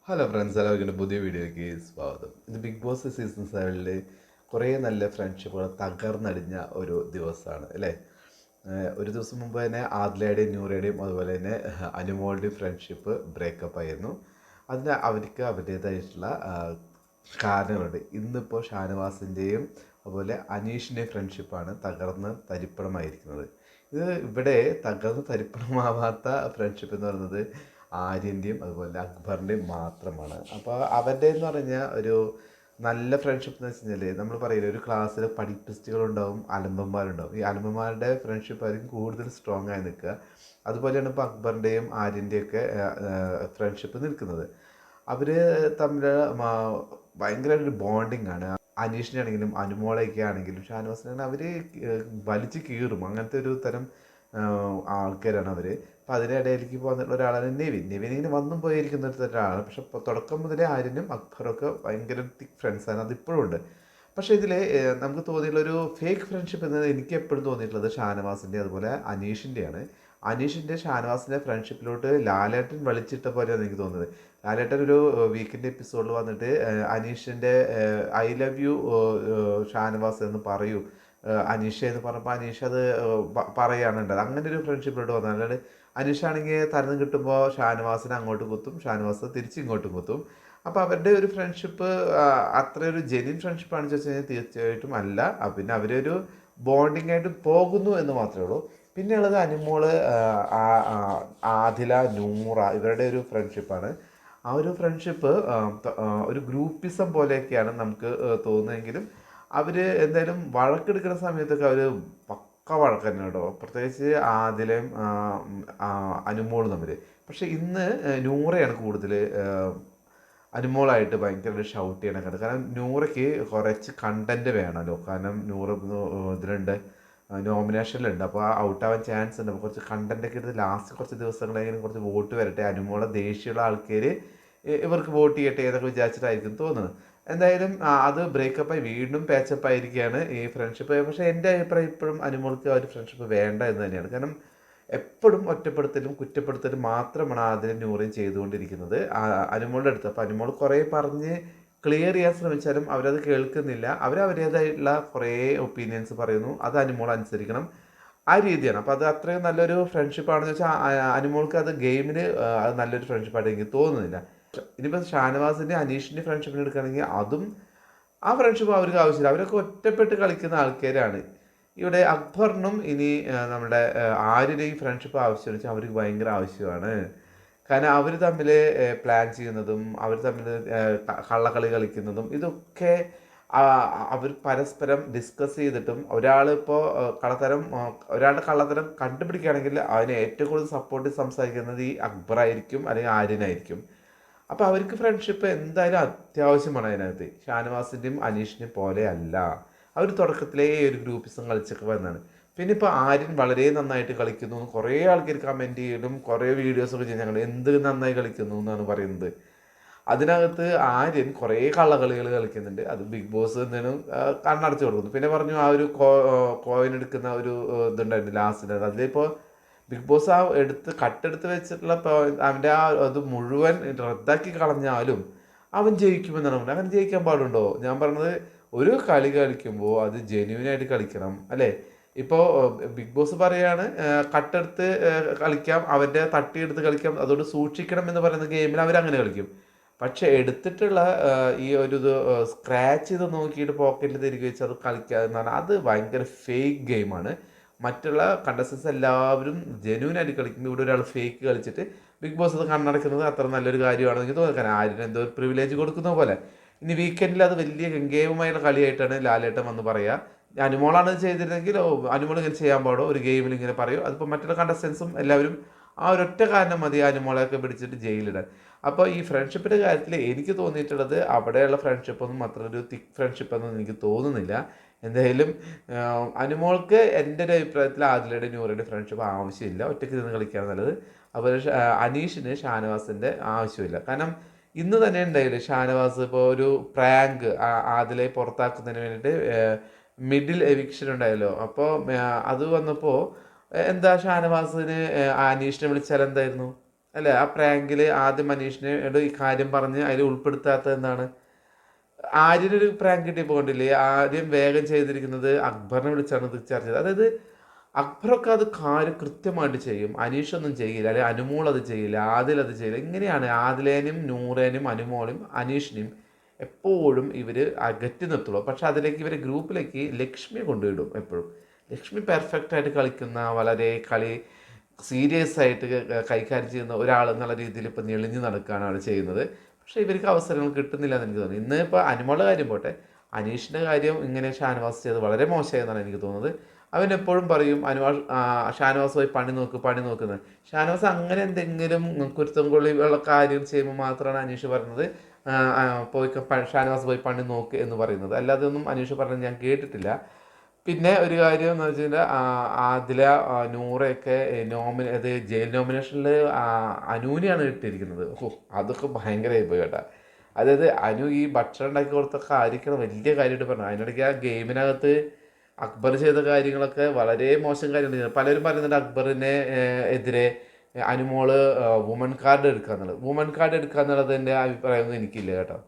Hello friends, എല്ലാവർക്കും പുതിയ വീഡിയോയ്ക്ക് സ്വാഗതം. ഇത് ബിഗ് ബോസ് സീസൺ 7 കുറേ നല്ല ഫ്രണ്ട്ഷിപ്പുകൾ തകർന്നടിഞ്ഞ ഒരു ദിവസമാണ് അല്ലേ. ഒരു ദിവസം മുമ്പ് തന്നെ ആദിലയുടെയും നൂറയുടെയും അതുപോലെ തന്നെ അനുമോളുടെയും ഫ്രണ്ട്ഷിപ്പ് ബ്രേക്കപ്പ് ആയിരുന്നു. അതിന് അവർക്ക് അവരുടേതായിട്ടുള്ള കാരണങ്ങളുണ്ട്. ഇന്നിപ്പോൾ ഷാനവാസിൻ്റെയും അതുപോലെ അനീഷിൻ്റെയും ഫ്രണ്ട്ഷിപ്പാണ് തകർന്ന് തരിപ്പണമായിരിക്കുന്നത്. ഇവിടെ തകർന്ന് തരിപ്പണമാവാത്ത ഫ്രണ്ട്ഷിപ്പ് എന്ന് പറയുന്നത് ആര്യൻ്റെയും അതുപോലെ അക്ബറിൻ്റെയും മാത്രമാണ്. അപ്പോൾ അവരുടെ എന്ന് പറഞ്ഞാൽ ഒരു നല്ല ഫ്രണ്ട്ഷിപ്പ് എന്ന് വെച്ച് കഴിഞ്ഞാൽ നമ്മൾ പറയില്ല, ഒരു ക്ലാസ്സിൽ പഠിപ്പിസ്റ്റുകളുണ്ടാവും, അലമ്പന്മാരുണ്ടാവും. ഈ അലമ്പന്മാരുടെ ഫ്രണ്ട്ഷിപ്പ് ആയിരിക്കും കൂടുതൽ സ്ട്രോങ് ആയി നിൽക്കുക. അതുപോലെയാണ് ഇപ്പോൾ അക്ബറിൻ്റെയും ആര്യൻ്റെയൊക്കെ ഫ്രണ്ട്ഷിപ്പ് നിൽക്കുന്നത്. അവർ തമ്മിൽ ഭയങ്കര ഒരു ബോണ്ടിങ് ആണ്. അനീഷിനെ ആണെങ്കിലും അനുമോളയൊക്കെ ആണെങ്കിലും ഷാനവാസിനാണെങ്കിലും അവർ വലിച്ച് കീറും. അങ്ങനത്തെ ഒരു തരം ആൾക്കാരാണ് അവർ. അപ്പം അതിനിടയിലേക്ക് പോകുന്ന ഒരാളാണ് നെവിൻ ഇങ്ങനെ വന്നും പോയിരിക്കുന്ന ഒരാളാണ്. പക്ഷെ തുടക്കം മുതലേ ആര്യനും അക്ബറൊക്കെ ഭയങ്കര തിക് ഫ്രണ്ട്സാണ്, അതിപ്പോഴും ഉണ്ട്. പക്ഷേ ഇതിൽ നമുക്ക് തോന്നിയിട്ടുള്ളൊരു ഫേക്ക് ഫ്രണ്ട്ഷിപ്പ് എന്നത് എനിക്ക് എപ്പോഴും തോന്നിയിട്ടുള്ളത് ഷാനവാസിൻ്റെ അതുപോലെ അനീഷിൻ്റെയാണ്. അനീഷിൻ്റെ ഷാനവാസിൻ്റെ ഫ്രണ്ട്ഷിപ്പിലോട്ട് ലാലേട്ടൻ വലിച്ചിട്ട പോലെയാണ് എനിക്ക് തോന്നുന്നത്. ലാലേട്ടൻ ഒരു വീക്കെൻഡ് എപ്പിസോഡിൽ വന്നിട്ട് അനീഷിൻ്റെ ഐ ലവ് യു ഷാനവാസ് എന്ന് പറയൂ അനീഷ എന്ന് പറഞ്ഞപ്പോൾ അനീഷ അത് പറയുകയാണ് ഉണ്ടായത്. അങ്ങനെ ഒരു ഫ്രണ്ട്ഷിപ്പിലോട്ട് വന്നത്. അല്ലാണ്ട് അനീഷാണെങ്കിൽ തരുന്ന് കിട്ടുമ്പോൾ ഷാനവാസിനെ അങ്ങോട്ട് കുത്തും, ഷാനവാസ് തിരിച്ചിങ്ങോട്ടും കുത്തും. അപ്പോൾ അവരുടെ ഒരു ഫ്രണ്ട്ഷിപ്പ് അത്രയൊരു ജെന്യൂൻ ഫ്രണ്ട്ഷിപ്പാണെന്ന് ചോദിച്ചു കഴിഞ്ഞാൽ തീർച്ചയായിട്ടും അല്ല. പിന്നെ അവരൊരു ബോണ്ടിങ് ആയിട്ട് പോകുന്നു എന്ന് മാത്രമേ ഉള്ളൂ. പിന്നെയുള്ളത് അനുമോള്, ആദില, നൂറ ഇവരുടെ ഒരു ഫ്രണ്ട്ഷിപ്പാണ്. ആ ഒരു ഫ്രണ്ട്ഷിപ്പ് ഒരു ഗ്രൂപ്പിസം പോലെയൊക്കെയാണ് നമുക്ക് തോന്നുന്നതെങ്കിലും അവർ എന്തായാലും വഴക്കെടുക്കുന്ന സമയത്തൊക്കെ അവർ പക്ക വഴക്ക് തന്നെ കേട്ടോ. പ്രത്യേകിച്ച് ആദിലയും അനുമോളും തമ്മിൽ. പക്ഷേ ഇന്ന് നൂറയാണ് കൂടുതൽ അനുമോളായിട്ട് ഭയങ്കര ഷൗട്ട് ചെയ്യണം കണ്ടത്. കാരണം നൂറയ്ക്ക് കുറച്ച് കണ്ടൻറ്റ് വേണമല്ലോ. കാരണം നൂറ് ഇതിലുണ്ട്, നോമിനേഷനിലുണ്ട്. അപ്പോൾ ആ ഔട്ടാവാൻ ചാൻസ് ഉണ്ട്. അപ്പോൾ കുറച്ച് കണ്ടൻറ്റൊക്കെ എടുത്ത് ലാസ്റ്റ് കുറച്ച് ദിവസങ്ങളെങ്കിലും കുറച്ച് വോട്ട് വരട്ടെ, അനുമോളെ ദേഷ്യമുള്ള ആൾക്കാർ ഇവർക്ക് വോട്ട് ചെയ്യട്ടെ എന്നൊക്കെ വിചാരിച്ചിട്ടായിരിക്കും തോന്നുന്നത്. എന്തായാലും അത് ബ്രേക്കപ്പായി വീണ്ടും പാച്ചപ്പ് ആയിരിക്കുകയാണ് ഈ ഫ്രണ്ട്ഷിപ്പ്. പക്ഷേ എൻ്റെ അഭിപ്രായം ഇപ്പോഴും അനുമോൾക്ക് ആ ഒരു ഫ്രണ്ട്ഷിപ്പ് വേണ്ട എന്ന് തന്നെയാണ്. കാരണം എപ്പോഴും ഒറ്റപ്പെടുത്തലും കുറ്റപ്പെടുത്തലും മാത്രമാണ് ആദ്യം നൂറയും ചെയ്തുകൊണ്ടിരിക്കുന്നത് അനുമോളുടെ അടുത്ത്. അപ്പോൾ അനുമോൾ കുറേ പറഞ്ഞ് ക്ലിയർ ചെയ്യാൻ ശ്രമിച്ചാലും അവരത് കേൾക്കുന്നില്ല. അവരവരുടേതായിട്ടുള്ള കുറേ ഒപ്പീനിയൻസ് പറയുന്നു, അത് അനുമോൾ അനുസരിക്കണം, ആ രീതിയാണ്. അപ്പോൾ അത് അത്രയും നല്ലൊരു ഫ്രണ്ട്ഷിപ്പാണെന്ന് വെച്ചാൽ അനുമോൾക്ക് അത് ഗെയിമിൽ അത് നല്ലൊരു ഫ്രണ്ട്ഷിപ്പായിട്ട് എനിക്ക് തോന്നുന്നില്ല. ഇനിയിപ്പോൾ ഷാനവാസിൻ്റെ അനീഷിൻ്റെ ഫ്രണ്ട്ഷിപ്പിന് എടുക്കുകയാണെങ്കിൽ അതും ആ ഫ്രണ്ട്ഷിപ്പ് അവർക്ക് ആവശ്യമില്ല. അവരൊക്കെ ഒറ്റപ്പെട്ട് കളിക്കുന്ന ആൾക്കാരാണ്. ഇവിടെ അക്ബറിനും ഇനി നമ്മുടെ ആര്യനെയും ഫ്രണ്ട്ഷിപ്പ് ആവശ്യമെന്ന് വെച്ചാൽ അവർക്ക് ഭയങ്കര ആവശ്യമാണ്. കാരണം അവർ തമ്മിൽ പ്ലാൻ ചെയ്യുന്നതും അവർ തമ്മിൽ കള്ളക്കളി കളിക്കുന്നതും ഇതൊക്കെ അവർ പരസ്പരം ഡിസ്കസ് ചെയ്തിട്ടും ഒരാളിപ്പോൾ കള്ളത്തരം ഒരാളുടെ കള്ളത്തരം കണ്ടുപിടിക്കുകയാണെങ്കിൽ അതിനെ ഏറ്റവും കൂടുതൽ സപ്പോർട്ട് സംസാരിക്കുന്നത് ഈ അക്ബറായിരിക്കും അല്ലെങ്കിൽ ആര്യനായിരിക്കും. അപ്പോൾ അവർക്ക് ഫ്രണ്ട്ഷിപ്പ് എന്തായാലും അത്യാവശ്യമാണ്. അതിനകത്ത് ഷാനവാസിൻ്റെയും അനീഷിൻ്റെയും പോലെ അല്ല. അവർ തുടക്കത്തിലേ ഒരു ഗ്രൂപ്പിസം കളിച്ചൊക്കെ വന്നതാണ്. പിന്നെ ഇപ്പോൾ ആര്യൻ വളരെ നന്നായിട്ട് കളിക്കുന്നു, കുറേ ആൾക്കാർ കമൻറ്റ് ചെയ്യലും കുറേ വീഡിയോസൊക്കെ ചെയ്ത് ഞങ്ങൾ എന്ത് നന്നായി കളിക്കുന്നു എന്നാണ് പറയുന്നത്. അതിനകത്ത് ആര്യൻ കുറേ കള്ളക്കളികൾ കളിക്കുന്നുണ്ട്. അത് ബിഗ് ബോസ് എന്തെങ്കിലും കണ്ണടച്ച് കൊടുക്കുന്നു. പിന്നെ പറഞ്ഞു ആ ഒരു കോയിൻ എടുക്കുന്ന ഒരു ഇതുണ്ടായിരുന്നു ലാസ്റ്റിൽ. അതിലിപ്പോൾ ബിഗ് ബോസ് ആ കട്ടെടുത്ത് വെച്ചിട്ടുള്ള അവൻ്റെ ആ അത് മുഴുവൻ റദ്ദാക്കി കളഞ്ഞാലും അവൻ ജയിക്കുമെന്നാണ് പറഞ്ഞത്. അങ്ങനെ ജയിക്കാൻ പാടുണ്ടോ? ഞാൻ പറഞ്ഞത് ഒരു കളി കളിക്കുമ്പോൾ അത് ജെന്യൂനായിട്ട് കളിക്കണം അല്ലേ. ഇപ്പോൾ ബിഗ് ബോസ് പറയാണ് കട്ടെടുത്ത് കളിക്കാം, അവൻ്റെ തട്ടിയെടുത്ത് കളിക്കാം, അതുകൊണ്ട് സൂക്ഷിക്കണം എന്ന് പറയുന്ന ഗെയിമിൽ അവരങ്ങനെ കളിക്കും. പക്ഷെ എടുത്തിട്ടുള്ള ഈ ഒരു ഇത് സ്ക്രാച്ച് ചെയ്ത് നോക്കിയിട്ട് പോക്കറ്റിൽ തിരികെ വെച്ച് അത് കളിക്കുക എന്ന് പറഞ്ഞാൽ അത് ഭയങ്കര ഫേക്ക് ഗെയിമാണ്. മറ്റുള്ള കണ്ടസ്റ്റൻസ് എല്ലാവരും ജെന്യൂനായിട്ട് കളിക്കുമ്പോൾ ഇവിടെ ഒരാൾ ഫേക്ക് കളിച്ചിട്ട് ബിഗ് ബോസ് അത് കണ്ണടക്കുന്നത് അത്ര നല്ലൊരു കാര്യമാണെന്ന് എനിക്ക് തോന്നുന്നത്. കാരണം ആരും എന്തോ പ്രിവിലേജ് കൊടുക്കുന്ന പോലെ. ഇനി വീക്കെൻഡിൽ അത് വലിയ ഗംഗേയമായുള്ള കളിയായിട്ടാണ് ലാലേട്ടൻ വന്ന് പറയുക. അനുമോളാണ് ചെയ്തിരുന്നെങ്കിൽ അനുമോൾ ഇങ്ങനെ ചെയ്യാൻ പാടോ, ഒരു ഗെയിമിൽ ഇങ്ങനെ പറയും. അതിപ്പോൾ മറ്റുള്ള കണ്ടസ്റ്റൻസും എല്ലാവരും ആ ഒരൊറ്റ കാരണം മതി അനുമോളെയൊക്കെ പിടിച്ചിട്ട് ജയിലിടാൻ. അപ്പോൾ ഈ ഫ്രണ്ട്ഷിപ്പിൻ്റെ കാര്യത്തിൽ എനിക്ക് തോന്നിയിട്ടുള്ളത് അവിടെയുള്ള ഫ്രണ്ട്ഷിപ്പൊന്നും അത്ര ഒരു തിക്ക് ഫ്രണ്ട്ഷിപ്പൊന്നും എനിക്ക് തോന്നുന്നില്ല. എന്തായാലും അനുമോൾക്ക് എൻ്റെ ഒരു അഭിപ്രായത്തിൽ ആദിലയുടെ നൂറിൻ്റെ ഫ്രണ്ട്ഷിപ്പ് ആവശ്യമില്ല, ഒറ്റയ്ക്ക് നിന്ന് കളിക്കുകയാണ് നല്ലത്. അതുപോലെ അനീഷിന് ഷാനവാസിൻ്റെ ആവശ്യമില്ല. കാരണം ഇന്ന് തന്നെ ഉണ്ടായില്ലേ ഷാനവാസ് ഇപ്പോൾ ഒരു പ്രാങ്ക് ആദിലെ പുറത്താക്കുന്നതിന് വേണ്ടിയിട്ട് മിഡിൽ എവിക്ഷൻ ഉണ്ടായല്ലോ. അപ്പോൾ അത് വന്നപ്പോൾ എന്താ ഷാനവാസിന് അനീഷിനെ വിളിച്ചാൽ എന്തായിരുന്നു അല്ലേ ആ പ്രാങ്കിൽ ആദ്യം മനീഷിനോട് ഈ കാര്യം പറഞ്ഞ് അതിൽ ഉൾപ്പെടുത്താത്തത് എന്താണ്? ആര്യനൊരു പ്രാങ്ക് കിട്ടി പോകണ്ടില്ലേ? ആദ്യം വേഗം ചെയ്തിരിക്കുന്നത് അക്ബറിനെ വിളിച്ചാണ് ഇത് ചർച്ച ചെയ്തത്. അതായത് അക്ബറൊക്കെ അത് കാര്യം കൃത്യമായിട്ട് ചെയ്യും, അനീഷൊന്നും ചെയ്യില്ല, അല്ലെങ്കിൽ അനുമോൾ അത് ചെയ്യില്ല, ആദിൽ അത് ചെയ്യില്ല. ഇങ്ങനെയാണ് ആദിലേനും നൂറേനും അനുമോളും അനീഷിനെയും എപ്പോഴും ഇവർ അകറ്റി നിർത്തുള്ളൂ. പക്ഷെ അതിലേക്ക് ഇവർ ഗ്രൂപ്പിലേക്ക് ലക്ഷ്മിയെ കൊണ്ടുവിടും എപ്പോഴും. ലക്ഷ്മി പെർഫെക്റ്റ് ആയിട്ട് കളിക്കുന്ന, വളരെ കളി സീരിയസ് ആയിട്ട് കൈകാര്യം ചെയ്യുന്ന ഒരാൾ എന്നുള്ള രീതിയിൽ ഇപ്പം ഞെളിഞ്ഞ് നടക്കുകയാണ് അവൾ ചെയ്യുന്നത്. പക്ഷേ ഇവർക്ക് അവസരങ്ങൾ കിട്ടുന്നില്ല എന്ന് എനിക്ക് തോന്നുന്നു. ഇന്ന് ഇപ്പോൾ അനുമോളുടെ കാര്യം പോട്ടെ, അനീഷിൻ്റെ കാര്യം ഇങ്ങനെ ഷാനവാസ് ചെയ്ത് വളരെ മോശമായെന്നാണ് എനിക്ക് തോന്നുന്നത്. അവൻ എപ്പോഴും പറയും ഷാനവാസ് പോയി പണി നോക്ക് പണി നോക്കുന്നത്. ഷാനവാസ് അങ്ങനെ എന്തെങ്കിലും കുരുത്തം കൊള്ളിയുള്ള കാര്യം ചെയ്യുമ്പോൾ മാത്രമാണ് അനീഷ് പറയുന്നത് പോയി ഷാനവാസ് പോയി പണി നോക്ക് എന്ന് പറയുന്നത്. അല്ലാതെ ഒന്നും അനീഷ് പറഞ്ഞത് ഞാൻ കേട്ടിട്ടില്ല. പിന്നെ ഒരു കാര്യം എന്ന് വെച്ച് കഴിഞ്ഞാൽ അതില നൂറയൊക്കെ അത് ജയിൽ നോമിനേഷനിൽ അനൂനെയാണ് ഇട്ടിരിക്കുന്നത്. ഓ അതൊക്കെ ഭയങ്കരമായി പോയി കേട്ടോ. അതായത് അനു ഈ ഭക്ഷണം ഉണ്ടാക്കി കൊടുത്തൊക്കെ ആയിരിക്കണം വലിയ കാര്യമായിട്ട് പറഞ്ഞു. അതിനിടയ്ക്ക് ആ ഗെയിമിനകത്ത് അക്ബർ ചെയ്ത കാര്യങ്ങളൊക്കെ വളരെ മോശം കാര്യമാണ്. പലരും പറയുന്നുണ്ട് അക്ബറിനെ എതിരെ അനുമോള് വുമൺ കാർഡ് എടുക്കുക എന്നുള്ളത്. വുമൺ കാർഡ് എടുക്കുക എന്നുള്ളതിൻ്റെ അഭിപ്രായമൊന്നും എനിക്കില്ല കേട്ടോ.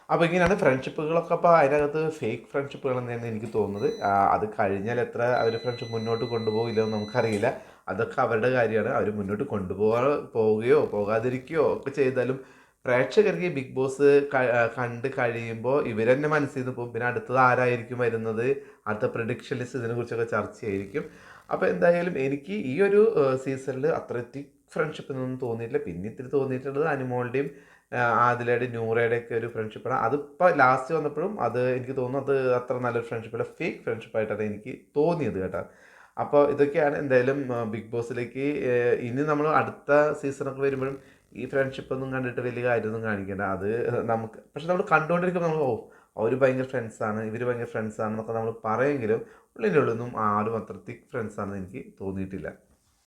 അപ്പോൾ ഇങ്ങനെയാണ് ഫ്രണ്ട്ഷിപ്പുകളൊക്കെ. അപ്പോൾ അതിനകത്ത് ഫേക്ക് ഫ്രണ്ട്ഷിപ്പുകൾ തന്നെയാണ് എനിക്ക് തോന്നുന്നത്. അത് കഴിഞ്ഞാൽ എത്ര അവർ ഫ്രണ്ട്ഷിപ്പ് മുന്നോട്ട് കൊണ്ടുപോകില്ലെന്ന് നമുക്കറിയില്ല. അതൊക്കെ അവരുടെ കാര്യമാണ്. അവർ മുന്നോട്ട് പോവുകയോ പോകാതിരിക്കുകയോ ഒക്കെ ചെയ്താലും പ്രേക്ഷകർക്ക് ഈ ബിഗ് ബോസ് കണ്ട് കഴിയുമ്പോൾ ഇവർ തന്നെ മനസ്സിൽ നിന്ന് പോകും. പിന്നെ അടുത്തത് ആരായിരിക്കും വരുന്നത്, അടുത്ത പ്രഡിക്ഷൻ ലിസ്റ്റ്, ഇതിനെക്കുറിച്ചൊക്കെ ചർച്ചയായിരിക്കും. അപ്പോൾ എന്തായാലും എനിക്ക് ഈ ഒരു സീസണിൽ അത്രയ്ക്ക് ഫ്രണ്ട്ഷിപ്പ് ഒന്നും തോന്നിയിട്ടില്ല. പിന്നെ ഇത്തിരി തോന്നിയിട്ടുള്ളത് അനുമോളുടെയും ആദിലയുടെയും നൂറയുടെയൊക്കെ ഒരു ഫ്രണ്ട്ഷിപ്പാണ്. അതിപ്പോൾ ലാസ്റ്റ് വന്നപ്പോഴും അത് എനിക്ക് തോന്നുന്നു അത് അത്ര നല്ലൊരു ഫ്രണ്ട്ഷിപ്പല്ല, ഫേക്ക് ഫ്രണ്ട്ഷിപ്പായിട്ടാണ് എനിക്ക് തോന്നിയത് കേട്ടോ. അപ്പോൾ ഇതൊക്കെയാണ് എന്തായാലും ബിഗ് ബോസിലേക്ക് ഇനി നമ്മൾ അടുത്ത സീസണൊക്കെ വരുമ്പോഴും ഈ ഫ്രണ്ട്ഷിപ്പൊന്നും കണ്ടിട്ട് വലിയ കാര്യമൊന്നും കാണിക്കേണ്ട. അത് നമുക്ക് പക്ഷെ നമ്മൾ കണ്ടുകൊണ്ടിരിക്കുമ്പോൾ നമ്മൾ അവർ ഭയങ്കര ഫ്രണ്ട്സാണ്, ഇവർ ഭയങ്കര ഫ്രണ്ട്സാണെന്നൊക്കെ നമ്മൾ പറയുമെങ്കിലും ഉള്ളിൻ്റെ ഉള്ളൊന്നും ആരും അത്ര തിക്ക് ഫ്രണ്ട്സാണെന്ന് എനിക്ക് തോന്നിയിട്ടില്ല.